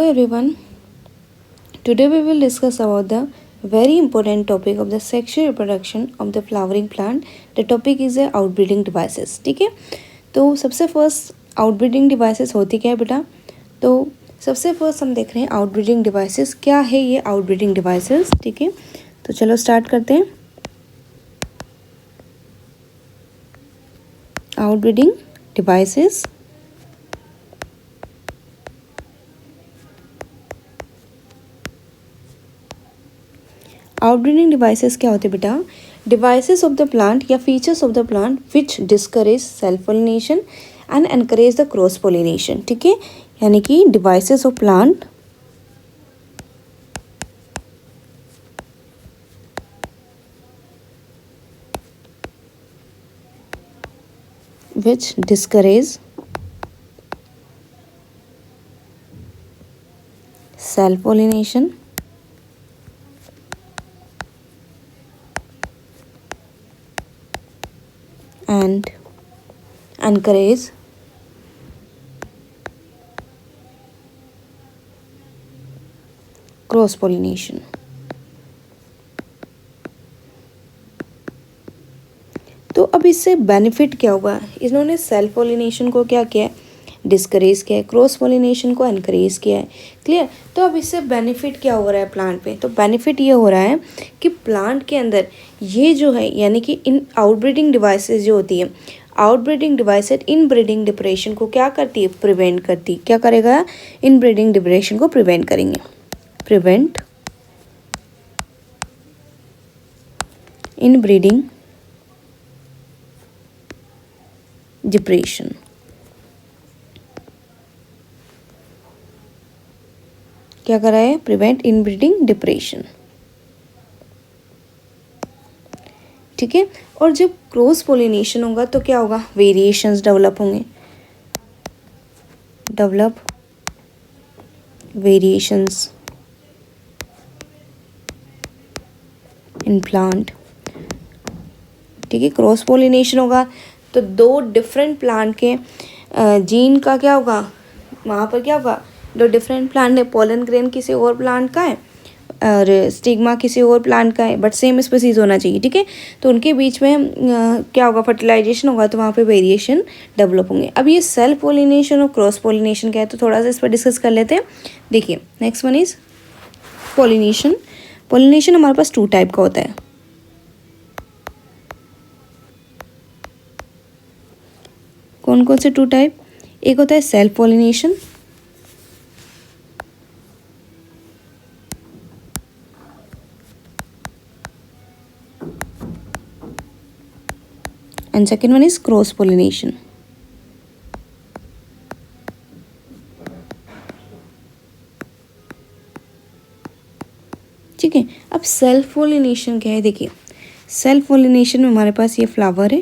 everyone. Today we will discuss about the very important topic of the sexual reproduction of the flowering plant. The topic is the outbreeding devices. ठीक है, तो सबसे first outbreeding devices होती क्या है बेटा? तो सबसे फर्स्ट हम देख रहे हैं आउटब्रीडिंग डिवाइसेस क्या है ये आउटब्रीडिंग डिवाइसेस. ठीक है, तो चलो स्टार्ट करते हैं. आउटब्रीडिंग डिवाइसेस आउटब्रीडिंग डिवाइसेस क्या होते हैं बेटा? डिवाइसेस ऑफ द प्लांट या features of the plant which discourage self pollination and encourage the cross pollination. ठीक है, यानी कि devices of plant which discourage self pollination and encourage cross pollination. तो अब इससे बेनिफिट क्या हुआ? इन्होंने सेल्फ पोलिनेशन को क्या किया है? डिस्करेज किया है. क्रॉस पोलिनेशन को एनकरेज किया है. क्लियर? तो अब इससे बेनिफिट क्या हो रहा है प्लांट पे? तो बेनिफिट ये हो रहा है कि प्लांट के अंदर ये जो है यानी कि इन आउटब्रीडिंग डिवाइसेस जो होती है, outbreeding devices in breeding depression को क्या करती है? प्रिवेंट करती. क्या करेगा? इन ब्रीडिंग डिप्रेशन को प्रिवेंट करेंगे. प्रिवेंट इन ब्रीडिंग डिप्रेशन. क्या कर रहा है? Prevent inbreeding depression. ठीक है, और जब क्रॉस पोलिनेशन होगा तो क्या होगा? वेरिएशंस डेवलप होंगे. Develop variations in plant. ठीक है, क्रॉस पोलिनेशन होगा तो दो डिफरेंट प्लांट के जीन का क्या होगा? वहाँ पर क्या होगा? दो डिफरेंट प्लांट है. पोलन ग्रेन किसी और प्लांट का है और स्टिग्मा किसी और प्लांट का है, बट सेम स्पीसीज होना चाहिए. ठीक है, तो उनके बीच में क्या होगा? फर्टिलाइजेशन होगा तो वहाँ पे वेरिएशन डेवलप होंगे. अब ये सेल्फ पोलिनेशन और क्रॉस पोलिनेशन क्या है तो थोड़ा सा इस पर डिस्कस कर लेते हैं. देखिए, next one is pollination. Pollination हमारे पास टू टाइप का होता है. कौन कौन से टू टाइप? एक होता है self pollination and second one is cross pollination. ठीक है, अब सेल्फ पोलिनेशन क्या है? देखिए, सेल्फ पोलिनेशन में हमारे पास ये फ्लावर है.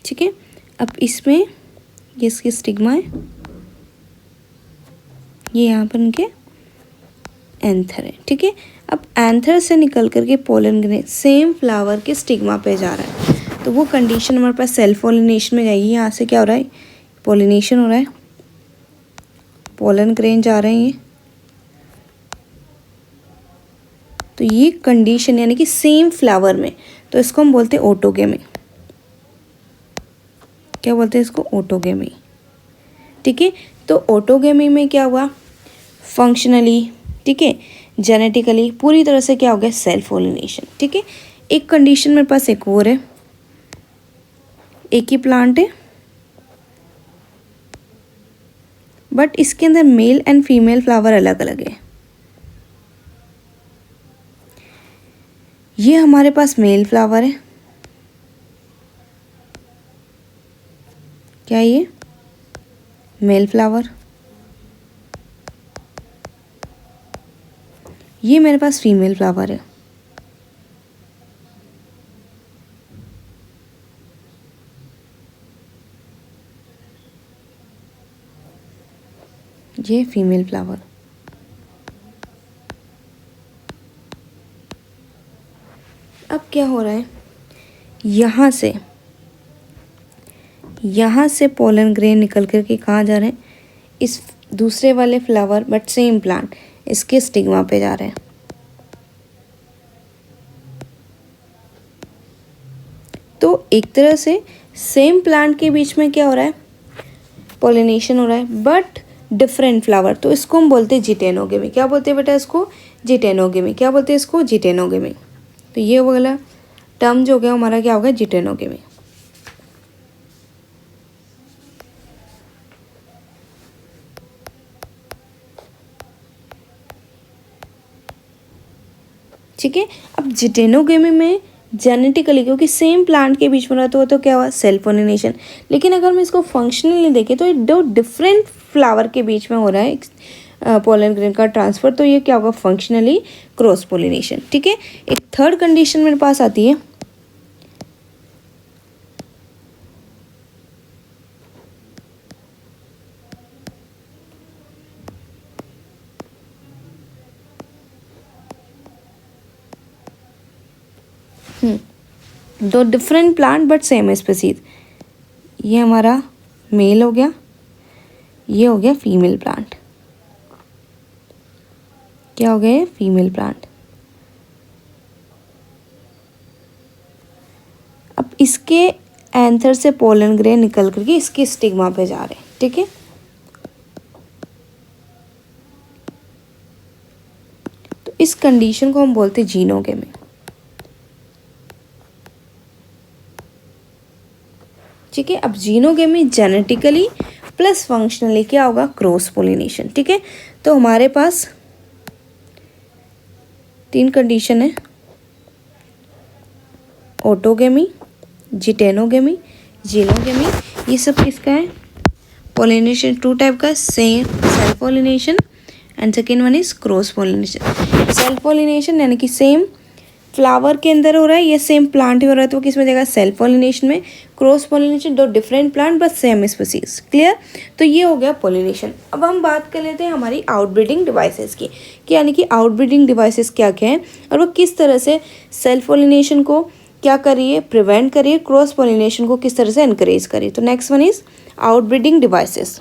ठीक है, अब इसमें ये इसकी स्टिग्मा है, ये यहाँ पर इनके एंथर है. ठीक है, अब एंथर से निकल करके पोलन ग्रेन सेम फ्लावर के स्टिग्मा पे जा रहा है तो वो कंडीशन हमारे पास सेल्फ पोलिनेशन में जाएगी. यहाँ से क्या हो रहा है? पोलिनेशन हो रहा है, पोलन ग्रेन जा रहे हैं ये. तो ये कंडीशन यानी कि सेम फ्लावर में, तो इसको हम बोलते हैं ऑटोगेमी. क्या बोलते हैं इसको? ऑटोगेमी. ठीक है, तो ऑटोगेमी में क्या हुआ? फंक्शनली, ठीक है, जेनेटिकली पूरी तरह से क्या हो गया? Self pollination. ठीक है, एक कंडीशन मेरे पास एक और है. एक ही प्लांट है बट इसके अंदर मेल एंड फीमेल फ्लावर अलग अलग है. ये हमारे पास मेल फ्लावर है. क्या ये? Male flower. ये मेरे पास फीमेल फ्लावर है. ये फीमेल फ्लावर. अब क्या हो रहा है? यहाँ से यहाँ से पोलन ग्रेन निकल कर के कहाँ जा रहे हैं, इस दूसरे वाले फ्लावर बट सेम प्लांट, इसके स्टिग्मा पे जा रहे हैं। तो एक तरह से सेम प्लांट के बीच में क्या हो रहा है, पोलिनेशन हो रहा है बट डिफरेंट फ्लावर, तो इसको हम बोलते हैं जिटेनोगेमी। क्या बोलते हैं बेटा इसको, जिटेनोगेमी। क्या बोलते हैं इसको, जिटेनोगेमी। तो ये वाला टर्म जो हो गया हमारा क्या होगा, जिटेनोगेमी। ठीक है। अब जिटेनोगेमी में जेनेटिकली क्योंकि सेम प्लांट के बीच में रहा तो क्या हुआ, सेल्फ पोलिनेशन। लेकिन अगर हम इसको फंक्शनली देखें तो ये दो डिफरेंट फ्लावर के बीच में हो रहा है पोलन ग्रेन का ट्रांसफर, तो ये क्या होगा, फंक्शनली क्रॉस पोलिनेशन। ठीक है। एक थर्ड कंडीशन मेरे पास आती है, दो different plant but same species. ये हमारा मेल हो गया, ये हो गया फीमेल प्लांट। क्या हो गया, फीमेल प्लांट। अब इसके एंथर से पोलन ग्रेन निकल करके इसके स्टिग्मा पे जा रहे हैं। ठीक है। तो इस कंडीशन को हम बोलते हैं जीनोगेमी। ठीक है। अब जीनोगेमी जेनेटिकली प्लस फंक्शनली क्या होगा, क्रॉस पोलिनेशन। ठीक है। तो हमारे पास 3 कंडीशन है, ऑटोगेमी, जिटेनोगेमी, जीनोगेमी। ये सब किसका है, पोलिनेशन 2 टाइप का, same self pollination and second one is cross pollination. Self pollination यानी कि सेम फ्लावर के अंदर हो रहा है, ये सेम प्लांट ही हो रहा है, तो किस में जाएगा, सेल्फ पोलिनेशन में। क्रॉस पोलिनेशन दो different plant but same species. Clear. तो ये हो गया पोलिनेशन। अब हम बात कर लेते हैं हमारी आउटब्रीडिंग डिवाइसेस की, कि यानी कि आउटब्रीडिंग डिवाइसेस क्या क्या है और वो किस तरह से सेल्फ पोलिनेशन को क्या करिए, प्रिवेंट करिए, क्रॉस पोलिनेशन को किस तरह से एनकरेज करिए। तो next one is outbreeding devices.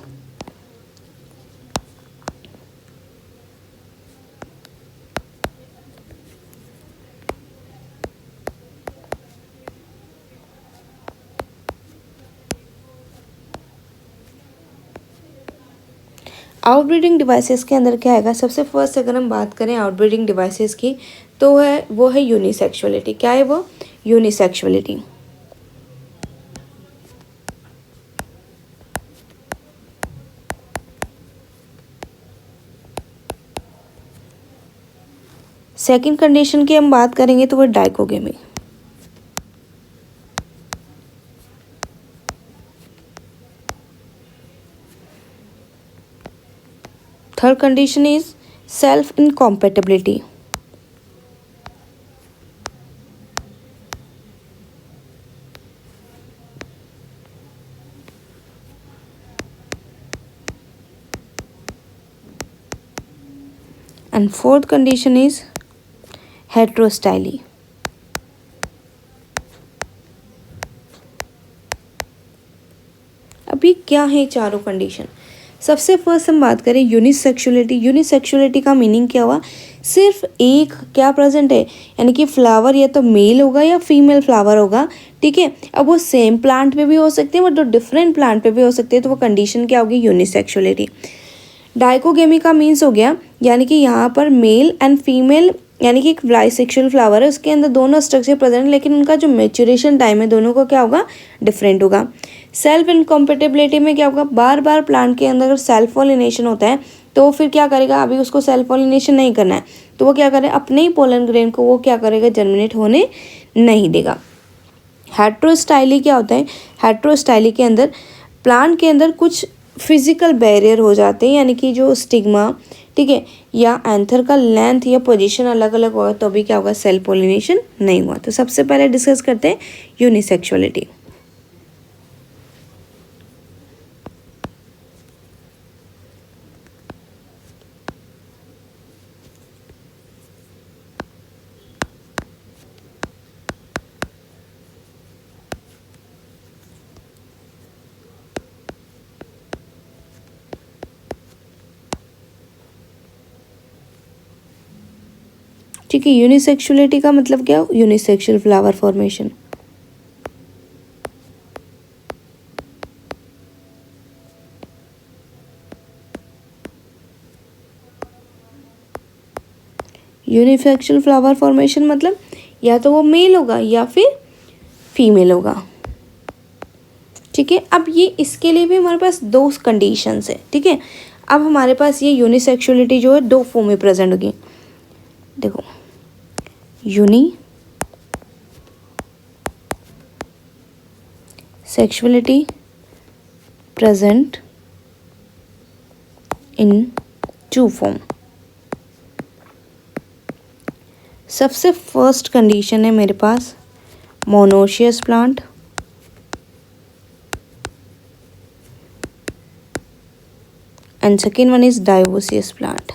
Outbreeding devices के अंदर क्या आएगा, सबसे फर्स्ट अगर हम बात करें आउटब्रीडिंग डिवाइसेस की तो वो है यूनिसेक्सुअलिटी। क्या है वो, यूनिसेक्सुअलिटी। सेकंड कंडीशन की हम बात करेंगे तो वो dichogamy. Third condition is self incompatibility. And fourth condition is heterostyly. अभी क्या है चारों कंडीशन। सबसे फर्स्ट हम बात करें यूनिसेक्सुअलिटी। यूनिसेक्सुअलिटी का मीनिंग क्या हुआ, सिर्फ एक क्या प्रेजेंट है, यानी कि फ्लावर या तो मेल होगा या फीमेल फ्लावर होगा। ठीक है। अब वो सेम प्लांट पे भी हो सकते हैं बट डिफरेंट प्लांट पे भी हो सकते हैं, तो वो कंडीशन क्या होगी, यूनिसेक्सुअलिटी। डाइकोगेमी का मीन्स हो गया, यानी कि यहाँ पर मेल एंड फीमेल, यानी कि एक बाइसेक्सुअल फ्लावर है, उसके अंदर दोनों स्ट्रक्चर प्रेजेंट है, लेकिन उनका जो मेच्योरेशन टाइम है दोनों को क्या होगा, डिफरेंट होगा। सेल्फ इनकॉम्पेटिबिलिटी में क्या होगा, बार बार प्लांट के अंदर अगर सेल्फ पॉलिनेशन होता है तो फिर क्या करेगा, अभी उसको सेल्फ पॉलिनेशन नहीं करना है तो वो क्या करे, अपने ही पोलन ग्रेन को वो क्या करेगा, जर्मिनेट होने नहीं देगा। हेट्रोस्टाइली क्या होता है, हेट्रोस्टाइली के अंदर प्लांट के अंदर कुछ फिजिकल बैरियर हो जाते हैं, यानी कि जो स्टिग्मा, ठीक है, या एंथर का लेंथ या पोजीशन अलग अलग होगा तो भी क्या होगा, सेल्फ पॉलिनेशन नहीं हुआ। तो सबसे पहले डिस्कस करते हैं यूनिसेक्सुअलिटी। ठीक है। यूनिसेक्सुअलिटी का मतलब क्या, unisexual flower formation. Unisexual flower formation मतलब या तो वो मेल होगा या फिर फीमेल होगा। ठीक है। अब ये इसके लिए भी हमारे पास दो कंडीशंस है। ठीक है। अब हमारे पास ये यूनिसेक्सुअलिटी जो है दो फॉर्म में प्रेजेंट होगी। देखो, unisexuality present in two form. सबसे फर्स्ट कंडीशन है मेरे पास monoecious plant, and second one is dioecious plant.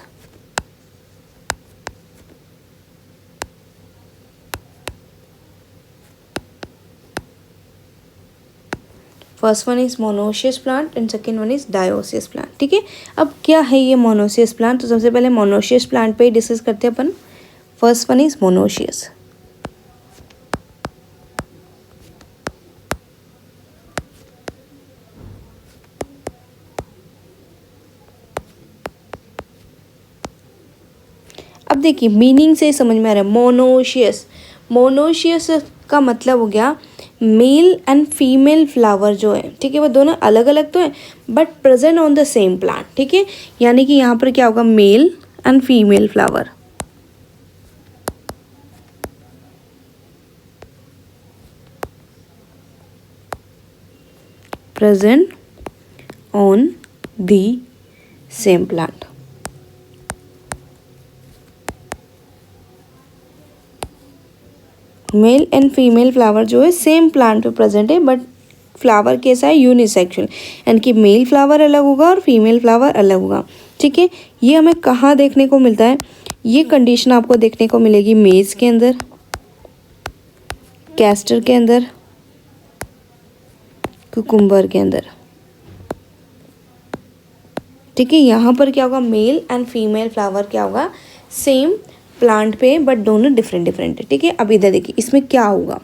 First one is monoecious plant and second one is dioecious plant. ठीक है। अब क्या है ये मोनोशियस प्लांट, तो सबसे पहले मोनोशियस प्लांट पे ही डिस्कस करते हैं अपन। First one is monoecious. अब देखिए मीनिंग से समझ में आ रहा है। मोनोशियस, मोनोशियस का मतलब हो गया मेल एंड फीमेल फ्लावर जो है, ठीक है, वो दोनों अलग अलग तो है but present on the same plant. ठीक है। यानी कि यहाँ पर क्या होगा, male and female flower. Present on the same plant. Male and female flower जो है सेम प्लांट पे प्रेजेंट है बट फ्लावर कैसा है, यूनिसेक्सुअल, यानी कि मेल फ्लावर अलग होगा और फीमेल फ्लावर अलग होगा। ठीक है। ये हमें कहाँ देखने को मिलता है, ये कंडीशन आपको देखने को मिलेगी मेज के अंदर, कैस्टर के अंदर, कुकुम्बर के अंदर। ठीक है। यहाँ पर क्या होगा, मेल एंड फीमेल फ्लावर क्या होगा, सेम प्लांट पे बट दोनों डिफरेंट डिफरेंट है। ठीक है। अब इधर देखिए इसमें क्या होगा,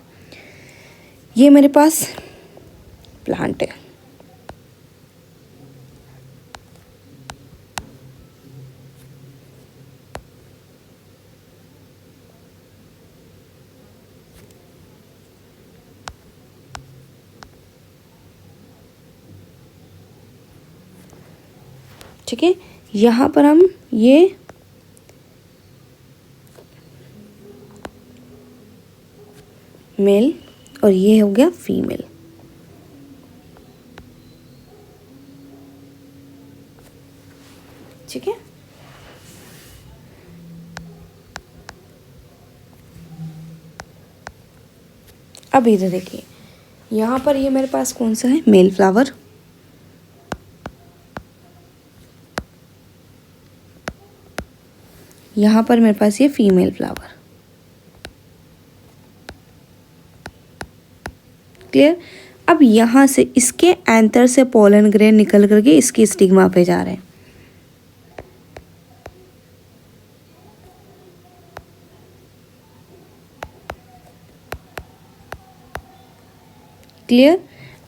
ये मेरे पास प्लांट है, ठीक है। यहाँ पर हम ये मेल और ये हो गया फीमेल। ठीक है। अब इधर देखिए यहाँ पर ये मेरे पास कौन सा है, मेल फ्लावर, यहाँ पर मेरे पास ये फीमेल फ्लावर। क्लियर। अब यहाँ से इसके एंथर से पोलन ग्रेन निकल करके इसकी स्टिग्मा पे जा रहे हैं। क्लियर।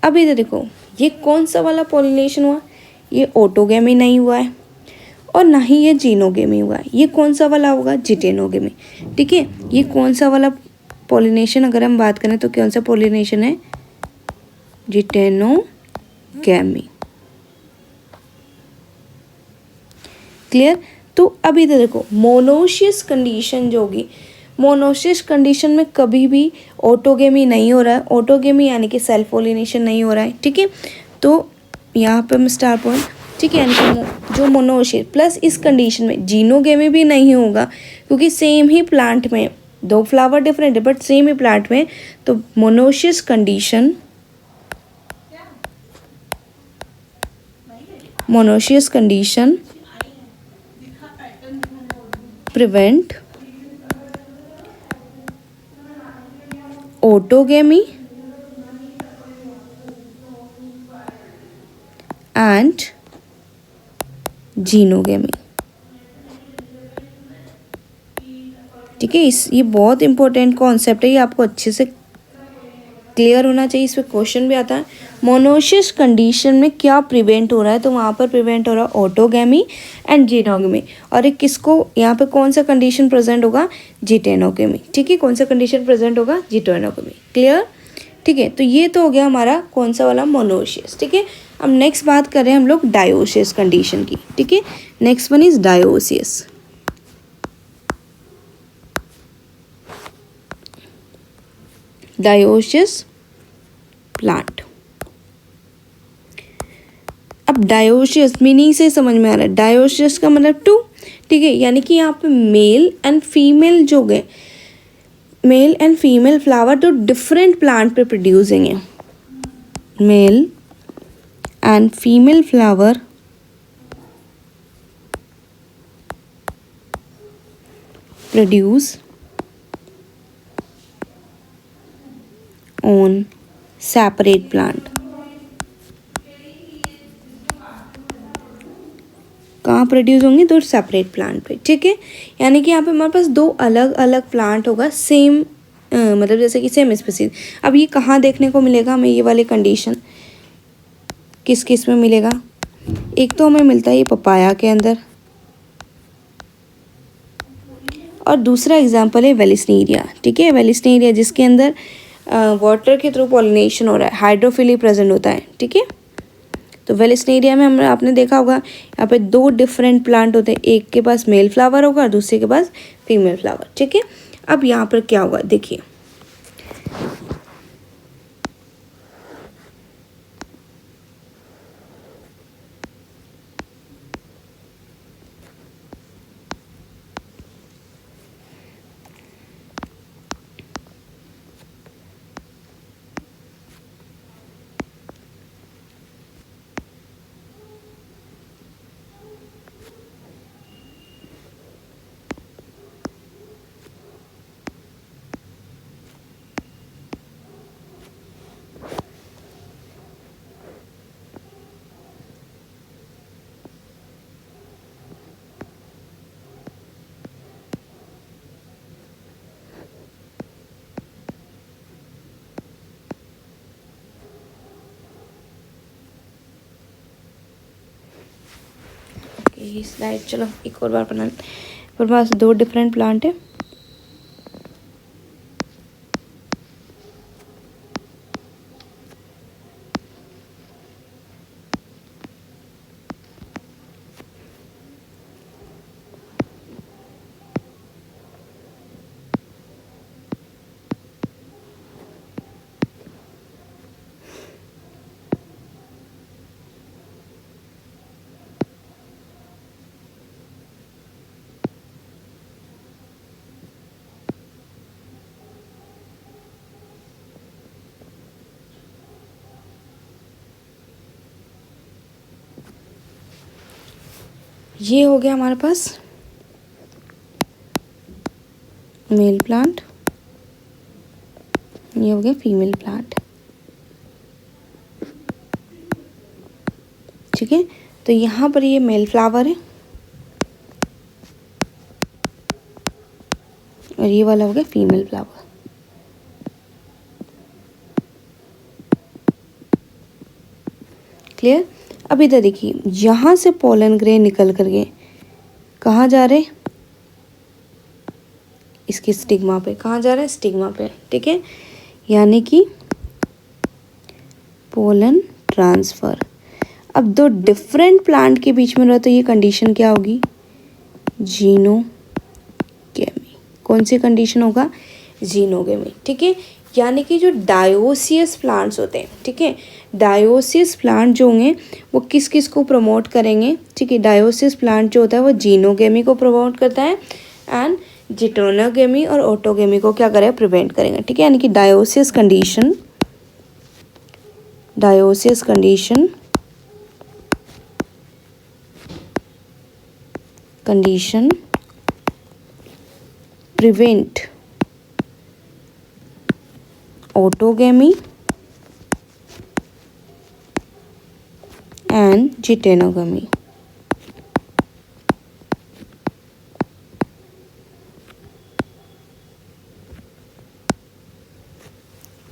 अब इधर देखो ये कौन सा वाला पॉलिनेशन हुआ, ये ऑटोगेमी नहीं हुआ है और ना ही ये जीनोगेमी हुआ है। ये कौन सा वाला होगा, जिटेनोगेमी। ठीक है। ये कौन सा वाला पॉलिनेशन अगर हम बात करें तो कौन सा पॉलिनेशन है, जिटेनोगेमी। क्लियर। तो अब इधर देखो मोनोशियस कंडीशन जो होगी, मोनोशियस कंडीशन में कभी भी ऑटोगेमी नहीं हो रहा है। ऑटोगेमी यानी कि सेल्फ पॉलिनेशन नहीं हो रहा है। ठीक है। तो यहाँ पे हम स्टार पॉइंट, ठीक है, यानी कि जो मोनोशियस प्लस इस कंडीशन में जीनोगेमी भी नहीं होगा क्योंकि सेम ही प्लांट में दो फ्लावर डिफरेंट है बट सेम ही प्लांट में। तो monoecious condition, monoecious condition prevent autogamy and genogamy। ठीक है, इस ये बहुत इंपॉर्टेंट कॉन्सेप्ट है, ये आपको अच्छे से क्लियर होना चाहिए। इस पर क्वेश्चन भी आता है मोनोसिस कंडीशन में क्या प्रिवेंट हो रहा है, तो वहाँ पर प्रिवेंट हो रहा है ऑटोगैमी एंड जीनोगमी। और एक किसको यहाँ पे कौन सा कंडीशन प्रेजेंट होगा, जीटेनोगमी। ठीक है, कौन सा कंडीशन प्रेजेंट होगा, जीटेनोगमी। क्लियर, ठीक है। तो ये तो हो गया हमारा कौन सा वाला, मोनोसिस। ठीक है, अब नेक्स्ट बात कर रहे हैं हम लोग डायोसिस कंडीशन की। ठीक है, नेक्स्ट वन इज डायोसिस। डायोसिस प्लांट। अब डायोसिस मीनिंग से समझ में आ रहा है, डायोसिस का मतलब टू। ठीक है, यानी कि यहाँ पे मेल एंड फीमेल जो गए, मेल एंड फीमेल फ्लावर तो डिफरेंट प्लांट पे प्रोड्यूस होंगे। Male and female flower produce on separate plant. कहाँ प्रोड्यूस होंगे, दो सेपरेट प्लांट पे। ठीक है, यानी कि यहाँ पे हमारे पास दो अलग अलग प्लांट होगा, सेम मतलब जैसे कि सेम स्पीसीज। अब ये कहाँ देखने को मिलेगा हमें, ये वाली कंडीशन किस किस में मिलेगा, एक तो हमें मिलता है ये पपाया के अंदर, और दूसरा एग्जाम्पल है वेलिस्नेरिया। ठीक है, वेलिस्नेरिया जिसके अंदर वाटर के थ्रू पॉलिनेशन हो रहा है, हाइड्रोफिली प्रेजेंट होता है। ठीक है, तो वेलिस्नेरिया में हमने आपने देखा होगा यहाँ पे दो डिफरेंट प्लांट होते हैं, एक के पास मेल फ्लावर होगा और दूसरे के पास फीमेल फ्लावर। ठीक है, अब यहाँ पर क्या होगा देखिए, ये स्लाइड चलो एक और बार बना, पर पास दो डिफरेंट प्लांट है। ये हो गया हमारे पास मेल प्लांट, ये हो गया फीमेल प्लांट। ठीक है, तो यहाँ पर ये मेल फ्लावर है और ये वाला हो गया फीमेल फ्लावर। क्लियर, अब इधर देखिए, यहाँ से पोलन ग्रेन निकल करके कहाँ जा रहे, इसकी स्टिग्मा पे, कहाँ जा रहा है, स्टिग्मा पे। ठीक है, यानी कि पोलन ट्रांसफर। अब दो डिफरेंट प्लांट के बीच में रहा तो ये कंडीशन क्या होगी, जीनोगेमी। कौन सी कंडीशन होगा, जीनोगेमी। ठीक है, यानी कि जो डायोसियस प्लांट्स होते हैं, ठीक है, डायोसियस प्लांट जो होंगे वो किस किस को प्रमोट करेंगे। ठीक है, डायोसियस प्लांट जो होता है वो जीनोगेमी को प्रमोट करता है एंड जिटोनोगेमी और ऑटोगेमी को क्या करेगा, प्रिवेंट करेंगे। ठीक है, यानी कि dioecious condition prevent autogamy and geitonogamy.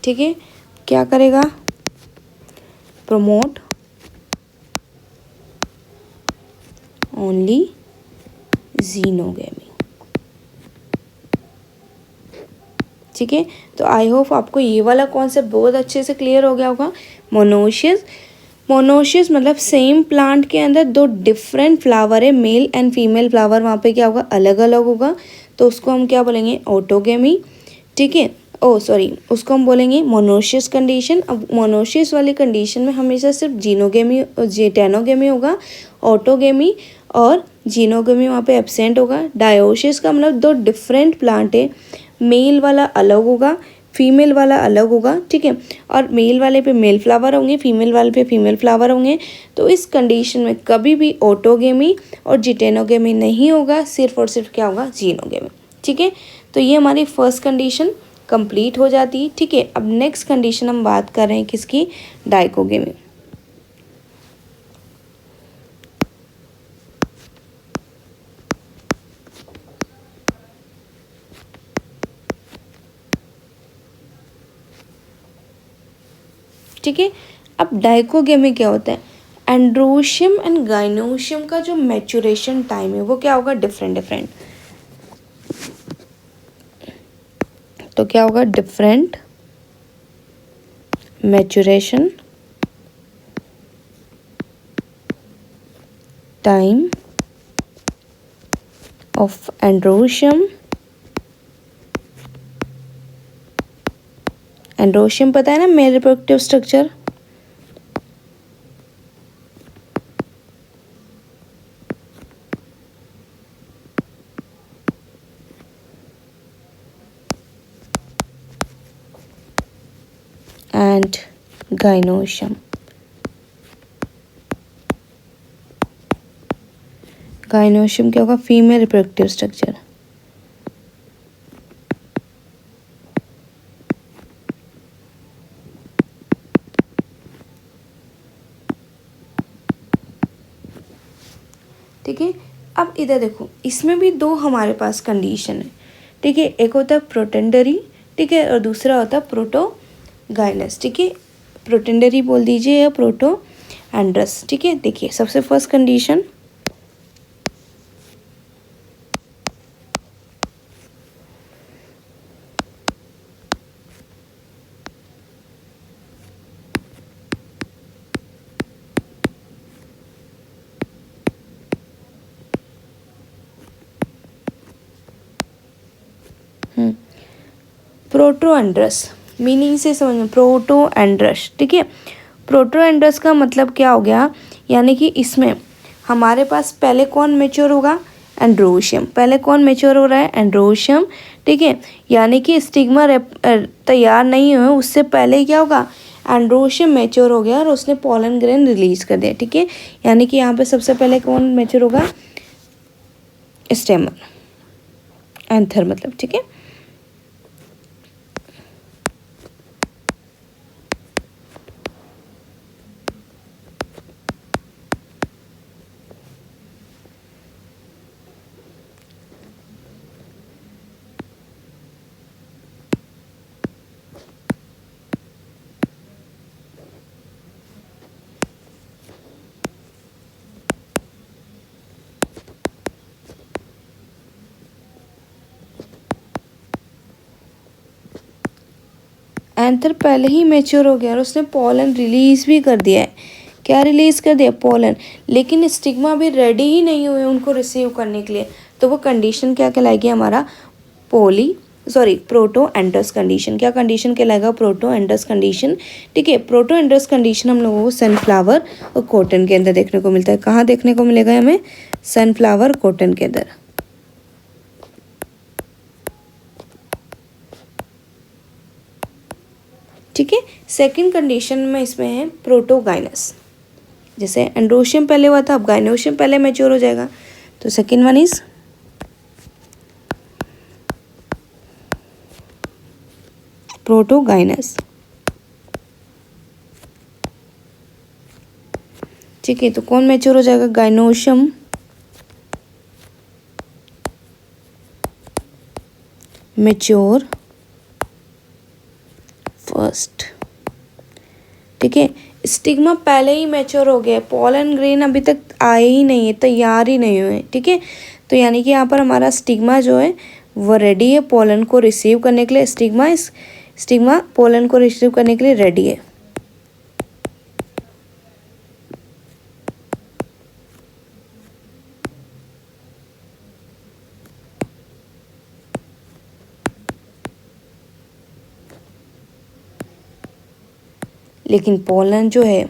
ठीक है, क्या करेगा, प्रमोट ओनली जीनोगेमी। ठीक है, तो आई होप आपको ये वाला कॉन्सेप्ट बहुत अच्छे से क्लियर हो गया होगा। मोनोशियस, मोनोशियस मतलब सेम प्लांट के अंदर दो डिफरेंट फ्लावर है, मेल एंड फीमेल फ्लावर वहाँ पे क्या होगा, अलग अलग होगा, तो उसको हम क्या बोलेंगे, ऑटोगेमी। ठीक है, ओ सॉरी, उसको हम बोलेंगे मोनोशियस कंडीशन। अब मोनोशियस वाली कंडीशन में हमेशा सिर्फ जीनोगेमी टेनोगेमी होगा, ऑटोगेमी और जीनोगेमी वहाँ पे एब्सेंट होगा। डायोशियस का मतलब दो डिफरेंट प्लांट है, मेल वाला अलग होगा, फीमेल वाला अलग होगा। ठीक है, और मेल वाले पे मेल फ्लावर होंगे, फीमेल वाले पे फीमेल फ्लावर होंगे। तो इस कंडीशन में कभी भी ऑटोगेमी और जिटेनोगेमी नहीं होगा, सिर्फ और सिर्फ क्या होगा, जीनोगेमी। ठीक है, तो ये हमारी फर्स्ट कंडीशन कंप्लीट हो जाती है। ठीक है, अब नेक्स्ट कंडीशन हम बात कर रहे हैं किसकी, डाइकोगेमी। ठीक है, अब डाइकोगेमी क्या होता है, एंड्रोशियम एंड गाइनोशियम का जो मैच्योरेशन टाइम है वो क्या होगा, डिफरेंट डिफरेंट। तो क्या होगा, different maturation time of androecium. Androecium पता है ना, male reproductive structure. And gynoecium, gynoecium क्या होगा, फीमेल रिप्रोडक्टिव स्ट्रक्चर। ठीक है, अब इधर देखो, इसमें भी दो हमारे पास कंडीशन है। ठीक है, एक होता है प्रोटेंडरी, ठीक है, और दूसरा होता है प्रोटोगाइनस। ठीक है, प्रोटेंडरी बोल दीजिए या प्रोटो एंड्रस। ठीक है, देखिए सबसे फर्स्ट कंडीशन, प्रोटो एंड्रस, मीनिंग से समझ, प्रोटो एंड्रस। ठीक है, प्रोटो एंड्रस का मतलब क्या हो गया, यानी कि इसमें हमारे पास पहले कौन मेच्योर होगा, एंड्रोशियम। पहले कौन मेच्योर हो रहा है, एंड्रोशियम। ठीक है, यानी कि स्टिग्मा तैयार नहीं हुए उससे पहले क्या होगा, एंड्रोशियम मेच्योर हो गया और उसने पॉलन ग्रेन रिलीज कर दिया। ठीक है, यानी कि यहाँ पे सबसे पहले कौन मेच्योर होगा, स्टेमन, एंथर मतलब। ठीक है, एंथर पहले ही मेच्योर हो गया और उसने पोलन रिलीज भी कर दिया है। क्या रिलीज कर दिया, पोलन, लेकिन स्टिग्मा भी रेडी ही नहीं हुए उनको रिसीव करने के लिए। तो वो कंडीशन क्या कहलाएगी, हमारा प्रोटो एंड्रस कंडीशन। क्या कंडीशन कहलाएगा, प्रोटो एंड्रस कंडीशन। ठीक है, प्रोटो एंड्रस कंडीशन हम लोगों को सनफ्लावर और कॉटन के अंदर देखने को मिलता है। कहाँ देखने को मिलेगा हमें, सनफ्लावर कॉटन के अंदर। ठीक है, सेकंड कंडीशन में इसमें है प्रोटोगाइनस। जैसे एंड्रोशियम पहले हुआ था, अब गाइनोशियम पहले मैच्योर हो जाएगा। तो सेकंड वन इज प्रोटोगाइनस। ठीक है, तो कौन मैच्योर हो जाएगा, गाइनोशियम मैच्योर फर्स्ट, ठीक है। स्टिग्मा पहले ही मैच्योर हो गया है, पोलन ग्रेन अभी तक आए ही नहीं है, तैयार ही नहीं हुए, ठीक है। तो यानी कि यहाँ पर हमारा स्टिग्मा जो है वो रेडी है पोलन को रिसीव करने के लिए। स्टिग्मा पोलन को रिसीव करने के लिए रेडी है। लेकिन पोलन जो है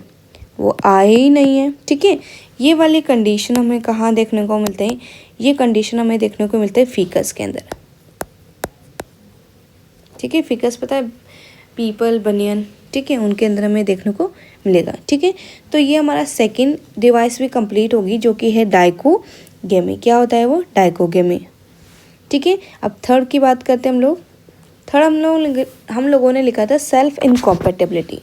वो आए ही नहीं है, ठीक है। ये वाली कंडीशन हमें कहाँ देखने को मिलते हैं? ये कंडीशन हमें देखने को मिलते हैं फीकस के अंदर, ठीक है। फीकस पता है पीपल, बनियन, ठीक है, उनके अंदर हमें देखने को मिलेगा, ठीक है। तो ये हमारा सेकंड डिवाइस भी कंप्लीट होगी जो कि है डाइकोगेमी। क्या होता है वो? डाइकोगेमी, ठीक है। अब थर्ड की बात करते हैं हम लोग। थर्ड हम लोगों ने लिखा था सेल्फ इनकॉम्पेटिबिलिटी।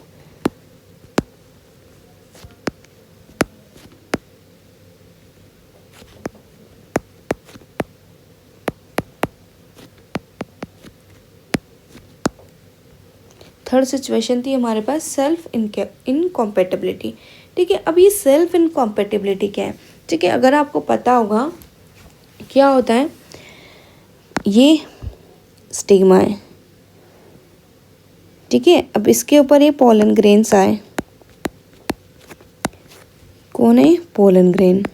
थर्ड सिचुएशन थी हमारे पास सेल्फ इनकॉम्पेटिबिलिटी, ठीक है। अब ये सेल्फ इनकॉम्पेटिबिलिटी क्या है? ठीक है, अगर आपको पता होगा क्या होता है, ये स्टिग्मा है, ठीक है। अब इसके ऊपर ये पोलन ग्रेन्स आए। कौन है? Pollen grain.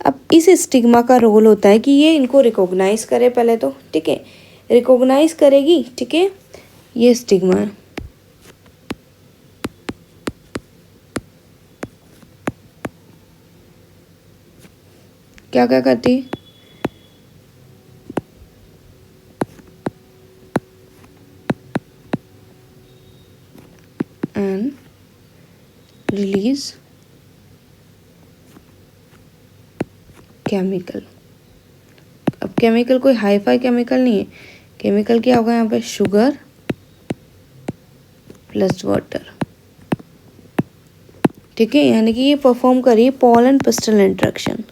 अब इस स्टिग्मा का रोल होता है कि ये इनको रिकॉग्नाइज करे पहले तो, ठीक है। रिकॉग्नाइज करेगी, ठीक है, ये स्टिग्मा है। क्या क्या करती? And release chemical. अब केमिकल कोई हाई फाई केमिकल नहीं है। केमिकल क्या होगा यहाँ पे? शुगर प्लस वाटर, ठीक है। यानी कि ये परफॉर्म करिए पोलन पिस्टल इंटरेक्शन।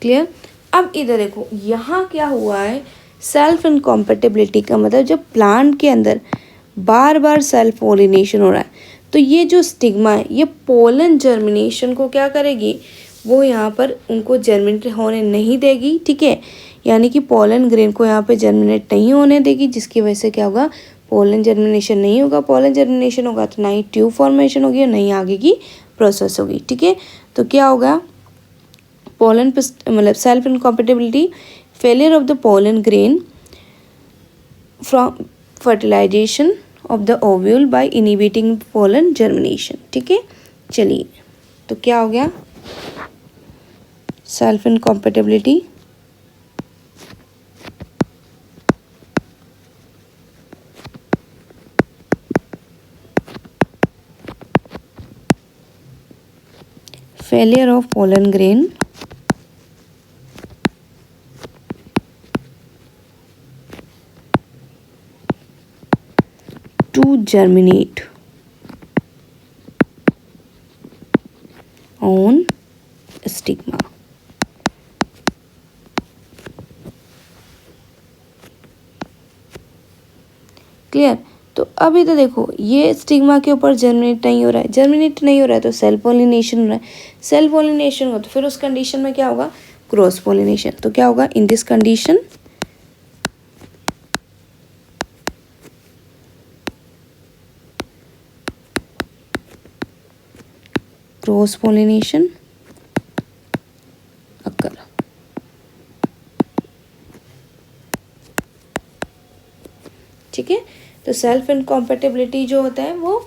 क्लियर? अब इधर देखो, यहाँ क्या हुआ है? सेल्फ इनकॉम्पेटिबिलिटी का मतलब जब प्लांट के अंदर बार बार सेल्फ पोलिनेशन हो रहा है तो ये जो स्टिग्मा है ये पोलन जर्मिनेशन को क्या करेगी? वो यहाँ पर उनको जर्मिनेट होने नहीं देगी, ठीक है। यानी कि पोलन ग्रेन को यहाँ पे जर्मिनेट नहीं होने देगी, जिसकी वजह से क्या होगा? पोलन जर्मिनेशन नहीं होगा। पोलन जर्मिनेशन होगा तो ना ही ट्यूब फॉर्मेशन होगी और ना ही आगे की प्रोसेस होगी, ठीक है। तो क्या होगा? पोलन मतलब self incompatibility, failure of the pollen grain from fertilization of the ovule by inhibiting pollen germination, ठीक है। चलिए, तो क्या हो गया? Self incompatibility, failure of pollen grain to germinate on stigma। Clear? तो अभी तो देखो ये स्टिग्मा के ऊपर जर्मिनेट नहीं हो रहा है। जर्मिनेट नहीं हो रहा है तो सेल्फ पोलिनेशन हो रहा है। सेल्फ पोलिनेशन हो तो फिर उस कंडीशन में क्या होगा? Cross pollination. तो क्या होगा in this condition? Cross pollination occur. ठीक है, तो सेल्फ इनकॉम्पेटिबिलिटी जो होता है वो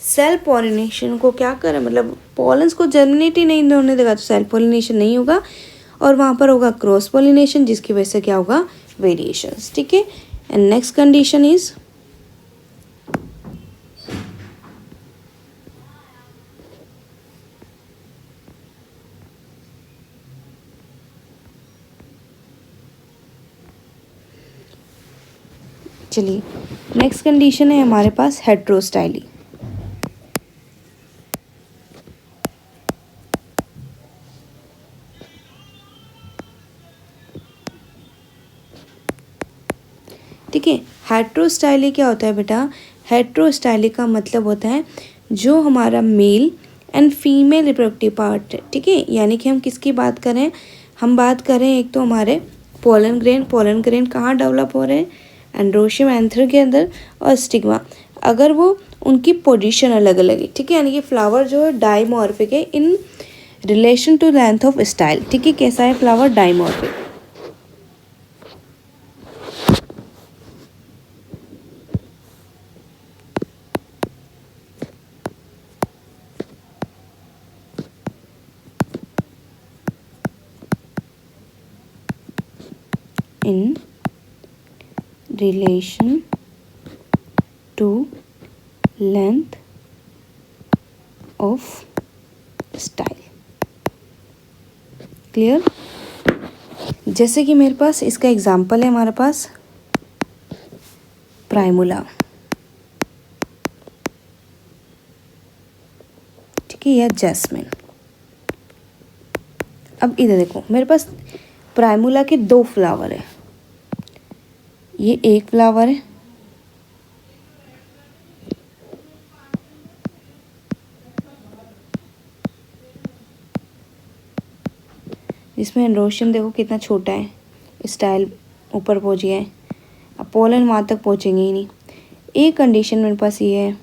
सेल्फ पोलिनेशन को क्या करे, मतलब पॉलन्स को जर्मिनेट ही नहीं होने देगा, तो सेल्फ पोलिनेशन नहीं होगा और वहाँ पर होगा क्रॉस पोलिनेशन, जिसकी वजह से क्या होगा? वेरिएशंस। ठीक है, एंड नेक्स्ट कंडीशन इज चलिए नेक्स्ट कंडीशन है हमारे पास हेट्रोस्टाइली। हेट्रोस्टाइली क्या होता है बेटा? हेट्रोस्टाइली का मतलब होता है जो हमारा male and female reproductive part है, ठीक है। यानी कि हम किसकी बात करें? हम बात करें एक तो हमारे पोलन ग्रेन कहाँ डेवलप हो रहे हैं? एंड्रोशियम एंथर के अंदर और स्टिग्मा। अगर वो उनकी पोजीशन अलग अलग है, ठीक है, यानी कि फ्लावर जो है डाइमॉर्फिक है in relation to length of style, ठीक है। कैसा है flower? Dimorphic. in relation to length of style। Clear? जैसे कि मेरे पास इसका एग्जाम्पल है, हमारे पास प्राइमुला, ठीक है, या जैस्मिन। अब इधर देखो, मेरे पास प्राइमुला के 2 फ्लावर है, ये एक फ्लावर है, जिसमें एंड्रोशियम देखो कितना छोटा है, स्टाइल ऊपर पहुंच गया है, अब पोलन वहाँ तक पहुंचेंगे ही नहीं। एक कंडीशन मेरे पास ये है,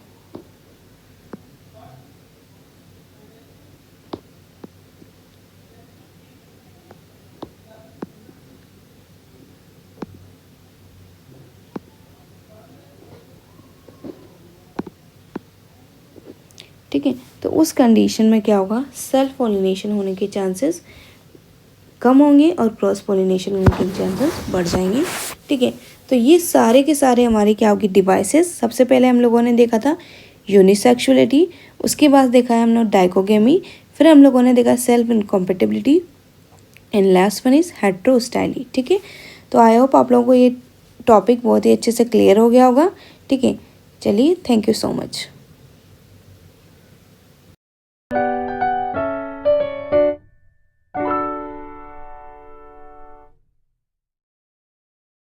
ठीक है। तो उस कंडीशन में क्या होगा? सेल्फ पॉलिनेशन होने के चांसेस कम होंगे और क्रॉस पॉलिनेशन होने के चांसेस बढ़ जाएंगे, ठीक है। तो ये सारे के सारे हमारे क्या होगी? डिवाइसेस। सबसे पहले हम लोगों ने देखा था यूनिसेक्सुअलिटी, उसके बाद देखा है हम लोग डाइकोगेमी, फिर हम लोगों ने देखा self incompatibility, and last one is heterostyly, ठीक है। तो आई होप आप लोगों को ये टॉपिक बहुत ही अच्छे से क्लियर हो गया होगा, ठीक है। चलिए, थैंक यू सो मच।